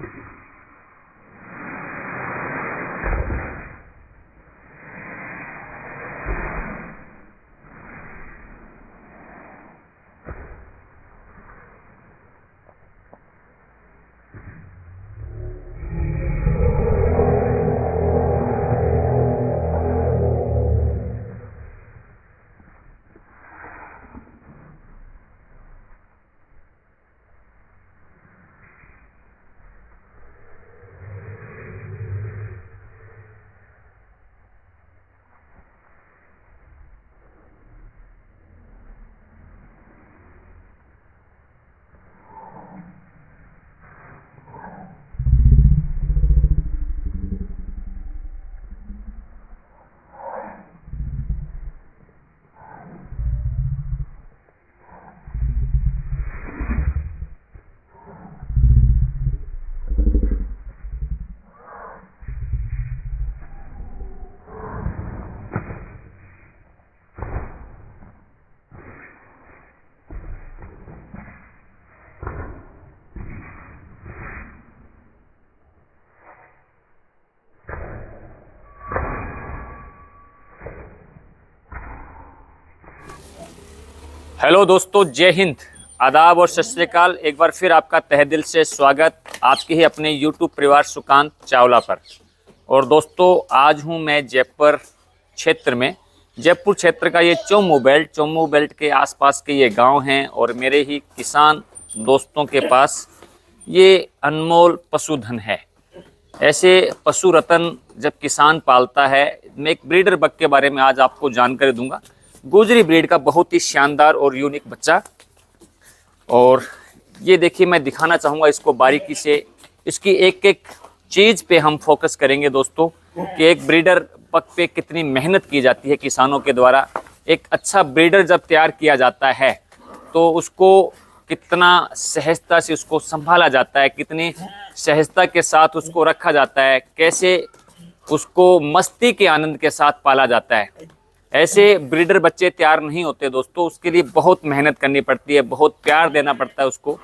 Hello दोस्तों, जय हिंद, आदाब और सत श्री अकाल। एक बार फिर आपका तहे दिल से स्वागत आपके ही अपने यूट्यूब परिवार सुकांत चावला पर। और दोस्तों, आज हूं मैं जयपुर क्षेत्र में। जयपुर क्षेत्र का ये चोमू बेल्ट के आसपास के ये गांव हैं और मेरे ही किसान दोस्तों के पास ये अनमोल पशुधन है। ऐसे पशु रतन जब किसान पालता है, मैं एक ब्रीडर बक के बारे में आज आपको जानकारी दूंगा। गुजरी ब्रीड का बहुत ही शानदार और यूनिक बच्चा। और ये देखिए, मैं दिखाना चाहूँगा इसको बारीकी से। इसकी एक एक चीज़ पे हम फोकस करेंगे दोस्तों कि एक ब्रीडर बक पे कितनी मेहनत की जाती है किसानों के द्वारा। एक अच्छा ब्रीडर जब तैयार किया जाता है तो उसको कितना सहजता से उसको संभाला जाता है, कितनी सहजता के साथ उसको रखा जाता है, कैसे उसको मस्ती के आनंद के साथ पाला जाता है। ऐसे ब्रीडर बच्चे तैयार नहीं होते दोस्तों, उसके लिए बहुत मेहनत करनी पड़ती है, बहुत प्यार देना पड़ता है उसको।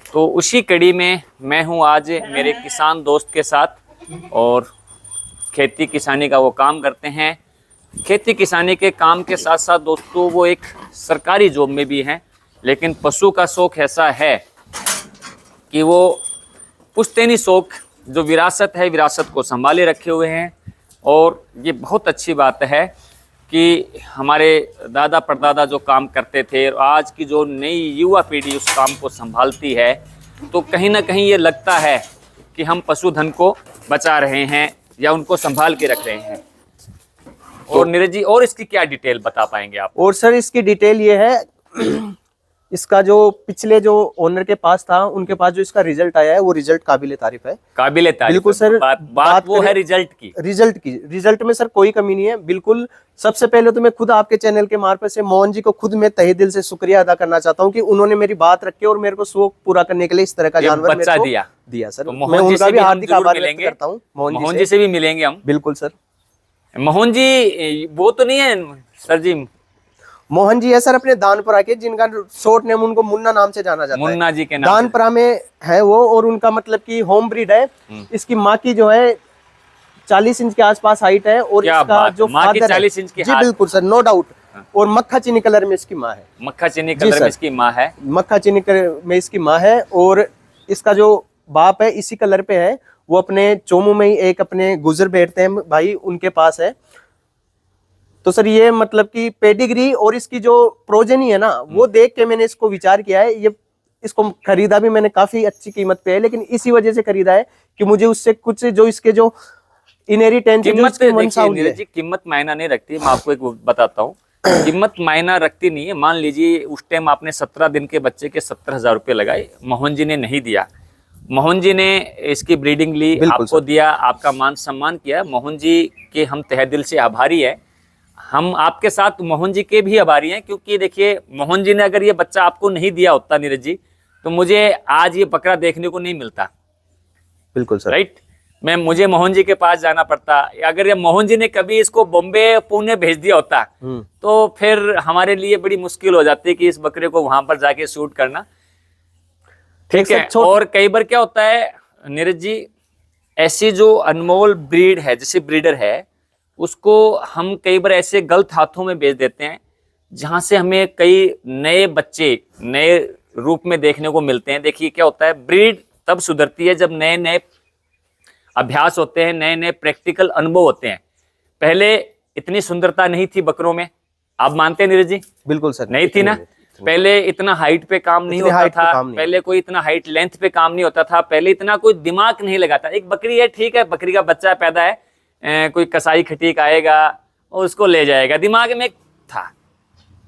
तो उसी कड़ी में मैं हूँ आज मेरे किसान दोस्त के साथ। और खेती किसानी का वो काम करते हैं। खेती किसानी के काम के साथ साथ दोस्तों वो एक सरकारी जॉब में भी हैं, लेकिन पशु का शौक ऐसा है कि वो पुश्तैनी शौक जो विरासत है, विरासत को संभाले रखे हुए हैं। और ये बहुत अच्छी बात है कि हमारे दादा परदादा जो काम करते थे और आज की जो नई युवा पीढ़ी उस काम को संभालती है, तो कहीं ना कहीं ये लगता है कि हम पशुधन को बचा रहे हैं या उनको संभाल के रख रहे हैं। और नीरज जी, और इसकी क्या डिटेल बता पाएंगे आप? और सर, इसकी डिटेल ये है इसका जो पिछले जो ओनर के पास था, उनके पास जो इसका रिजल्ट आया है वो रिजल्ट काबिले तारीफ है। काबिले तारीफ, बिल्कुल सर। बात वो है रिजल्ट में सर कोई कमी नहीं है, बिल्कुल। सबसे पहले तो मैं खुद आपके चैनल के मार्फत से मोहन जी को खुद मैं तहे दिल से शुक्रिया अदा करना चाहता हूँ कि उन्होंने मेरी बात रखी और मेरे को शौक पूरा करने के लिए इस तरह का जानवर बच्चा दिया सर। तो मैं उनका भी हार्दिक आभार व्यक्त करता हूँ। मोहन जी से भी मिलेंगे हम। बिल्कुल सर। मोहन जी वो तो नहीं है सर जी? मोहन जी है सर, अपने दानपुरा के, जिनका शॉर्ट नेम उनको मुन्ना नाम से जाना जाता है। मुन्ना जी के नाम दानपुरा में है वो। और उनका मतलब कि होम ब्रीड है। इसकी माँ की जो है 40 इंच के आसपास हाइट है। और इसका जो फादर है 40 इंच की जी बिल्कुल सर, नो डाउट। और मक्खा चीनी कलर में इसकी माँ है। मक्खा चीनी कलर में इसकी माँ है। मक्खा चीनी कलर में इसकी माँ है। और इसका जो बाप है इसी कलर पे है। वो अपने चोमू में ही एक अपने गुजर बैठते हैं भाई, उनके पास है। तो सर ये मतलब कि पेडिग्री और इसकी जो प्रोजेनी है ना, वो देख के मैंने इसको विचार किया है। ये इसको खरीदा भी मैंने काफी अच्छी कीमत पे है, लेकिन इसी वजह से खरीदा है कि मुझे उससे कुछ जो इसके जो इनहेरिटेंस कीमत मायना नहीं रखती। मैं आपको एक बताता हूँ, कीमत मायना रखती नहीं है। मान लीजिए उस टाइम आपने 17 दिन के बच्चे के 17,000 रुपये लगाए, मोहन जी ने नहीं दिया। मोहन जी ने इसकी ब्रीडिंग ली, आपको दिया, आपका मान सम्मान किया। मोहन जी के हम तहे दिल से आभारी है। हम आपके साथ मोहन जी के भी आभारी हैं, क्योंकि देखिए मोहन जी ने अगर ये बच्चा आपको नहीं दिया होता नीरज जी, तो मुझे आज ये बकरा देखने को नहीं मिलता। बिल्कुल सर, राइट। मुझे मोहन जी के पास जाना पड़ता। अगर ये मोहन जी ने कभी इसको बॉम्बे पुणे भेज दिया होता तो फिर हमारे लिए बड़ी मुश्किल हो जाती है कि इस बकरे को वहां पर जाके शूट करना। ठीक है। और कई बार क्या होता है, नीरज जी, ऐसी जो अनमोल ब्रीड है, जैसे ब्रीडर है, उसको हम कई बार ऐसे गलत हाथों में बेच देते हैं जहां से हमें कई नए बच्चे नए रूप में देखने को मिलते हैं। देखिए क्या होता है, ब्रीड तब सुधरती है जब नए नए अभ्यास होते हैं, नए नए प्रैक्टिकल अनुभव होते हैं। पहले इतनी सुंदरता नहीं थी बकरों में, आप मानते हैं नीरज जी? बिल्कुल सर, नहीं थी ना। पहले इतना हाइट पे काम नहीं होता था, पहले कोई इतना हाइट लेंथ पे काम नहीं होता था, पहले इतना कोई दिमाग नहीं लगाता। एक बकरी है, ठीक है, बकरी का बच्चा पैदा है, कोई कसाई खटीक आएगा और उसको ले जाएगा, दिमाग में था,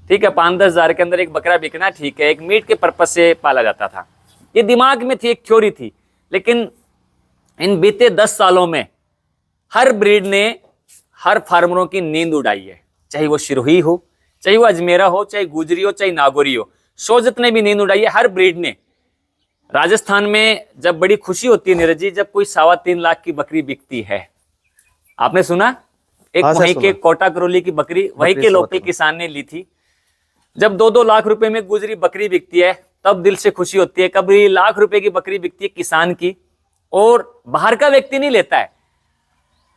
ठीक है, 5-10 हज़ार के अंदर एक बकरा बिकना, ठीक है, एक मीट के पर्पज से पाला जाता था, ये दिमाग में थी, एक थ्योरी थी। लेकिन इन बीते 10 सालों में हर ब्रीड ने हर फार्मरों की नींद उड़ाई है, चाहे वो सिरोही हो, चाहे वो अजमेरा हो, चाहे गुजरी हो, चाहे नागौरी हो, सोजत ने भी नींद उड़ाई है हर ब्रीड ने। राजस्थान में जब बड़ी खुशी होती है नीरज जी, जब कोई 3.25 लाख की बकरी बिकती है। आपने सुना? एक वहीं के कोटा करौली की बकरी वहीं के लोकल किसान ने ली थी। जब 2-2 लाख रुपए में गुजरी बकरी बिकती है तब दिल से खुशी होती है। कभी लाख रुपए की बकरी बिकती है किसान की, और बाहर का व्यक्ति नहीं लेता है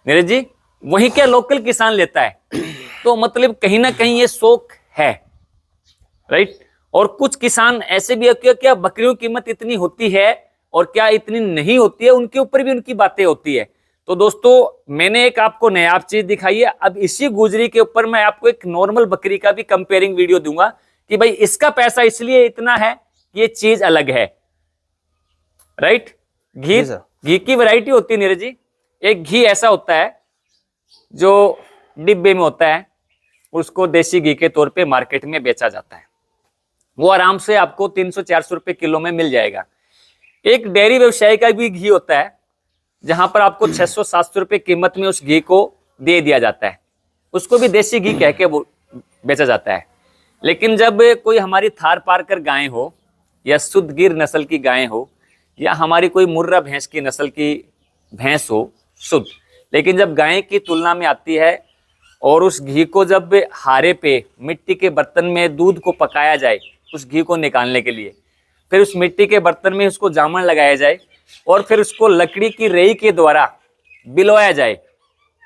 नीरज जी, वहीं के लोकल किसान लेता है। तो मतलब कहीं ना कहीं ये शौक है, राइट। और कुछ किसान ऐसे भी है कि क्या बकरियों की कीमत इतनी होती है और क्या इतनी नहीं होती है, उनके ऊपर भी उनकी बातें होती है। तो दोस्तों, मैंने एक आपको नायाब चीज दिखाई है। अब इसी गुजरी के ऊपर मैं आपको एक नॉर्मल बकरी का भी कंपेयरिंग वीडियो दूंगा कि भाई इसका पैसा इसलिए इतना है, ये चीज अलग है, राइट। घी की वैरायटी होती है नीरज जी। एक घी ऐसा होता है जो डिब्बे में होता है, उसको देसी घी के तौर पे मार्केट में बेचा जाता है, वो आराम से आपको 300-400 रुपए किलो में मिल जाएगा। एक डेयरी व्यवसाय का भी घी होता है जहां पर आपको 600-700 रुपए कीमत में उस घी को दे दिया जाता है, उसको भी देसी घी कह के बेचा जाता है। लेकिन जब कोई हमारी थार पारकर गाय हो या शुद्ध गिर नस्ल की गाय हो या हमारी कोई मुर्रा भैंस की नस्ल की भैंस हो शुद्ध, लेकिन जब गाय की तुलना में आती है और उस घी को जब हारे पे मिट्टी के बर्तन में दूध को पकाया जाए उस घी को निकालने के लिए, फिर उस मिट्टी के बर्तन में उसको जामन लगाया जाए और फिर उसको लकड़ी की रेई के द्वारा बिलोया जाए,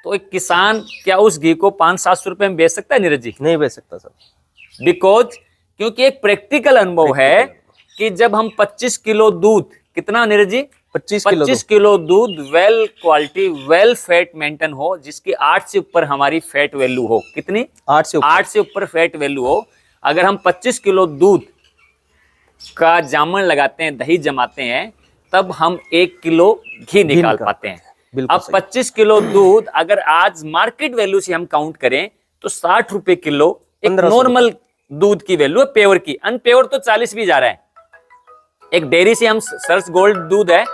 तो एक किसान क्या उस घी को 500-700 रुपए में बेच सकता है नीरज जी? नहीं बेच सकता सर। बिकॉज क्योंकि एक प्रैक्टिकल अनुभव है कि जब हम 25 किलो दूध, कितना नीरज जी? 25 किलो दूध well quality well fat maintain हो, जिसकी 8 से ऊपर हमारी फैट वैल्यू हो, कितनी? 8 से ऊपर फैट वैल्यू हो। अगर हम 25 किलो दूध का जामन लगाते हैं, दही जमाते हैं, तब हम 1 किलो घी निकाल पाते हैं। अब 25 किलो दूध अगर आज मार्केट वैल्यू से हम काउंट करें तो 60 रुपए किलो एक नॉर्मल दूध की वैल्यू है, प्योर की। अनप्योर तो 40 भी जा रहा है। एक डेयरी से हम सर्स गोल्ड दूध है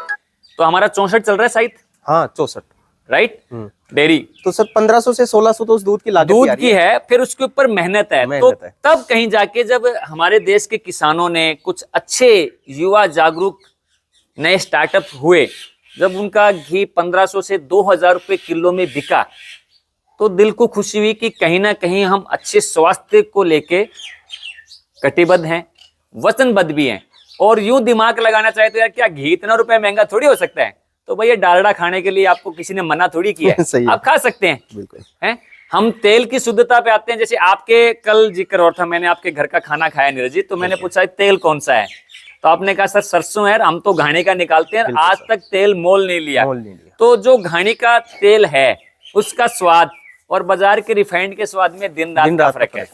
तो हमारा 64 चल रहा है शायद। हाँ 64, राइट। डेयरी तो सर 1500 से 1600 तो उस दूध की लागत की है, फिर उसके ऊपर मेहनत है। तो तब कहीं जाके जब हमारे देश के किसानों ने कुछ अच्छे युवा जागरूक नए स्टार्टअप हुए, जब उनका घी 1500 से 2000 रुपए किलो में बिका, तो दिल को खुशी हुई कि कहीं ना कहीं हम अच्छे स्वास्थ्य को लेके कटिबद्ध हैं, वचनबद्ध भी हैं। और यूं दिमाग लगाना चाहे तो यार क्या घी इतना रुपए महंगा थोड़ी हो सकता है, तो भैया डालडा खाने के लिए आपको किसी ने मना थोड़ी किया है, आप खा सकते हैं। बिल्कुल हैं। हम तेल की शुद्धता पे आते हैं। जैसे आपके कल जिक्र और था, मैंने आपके घर का खाना खाया नीरज जी, तो मैंने पूछा तेल कौन सा है, तो आपने कहा सर सरसों है, हम तो घानी का निकालते हैं, आज तक तेल मोल नहीं लिया। तो जो घानी का तेल है उसका स्वाद और बाजार के रिफाइंड के स्वाद में दिन रात का फर्क है।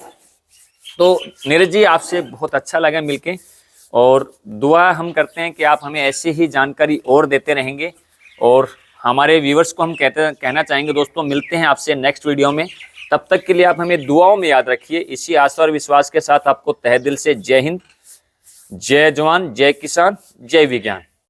तो नीरज जी आपसे बहुत अच्छा लगा मिलके, और दुआ हम करते हैं कि आप हमें ऐसी ही जानकारी और देते रहेंगे। और हमारे व्यूअर्स को हम कहना चाहेंगे दोस्तों, मिलते हैं आपसे नेक्स्ट वीडियो में। तब तक के लिए आप हमें दुआओं में याद रखिए। इसी आशा और विश्वास के साथ आपको तहे दिल से जय हिंद, जय जवान, जय किसान, जय विज्ञान।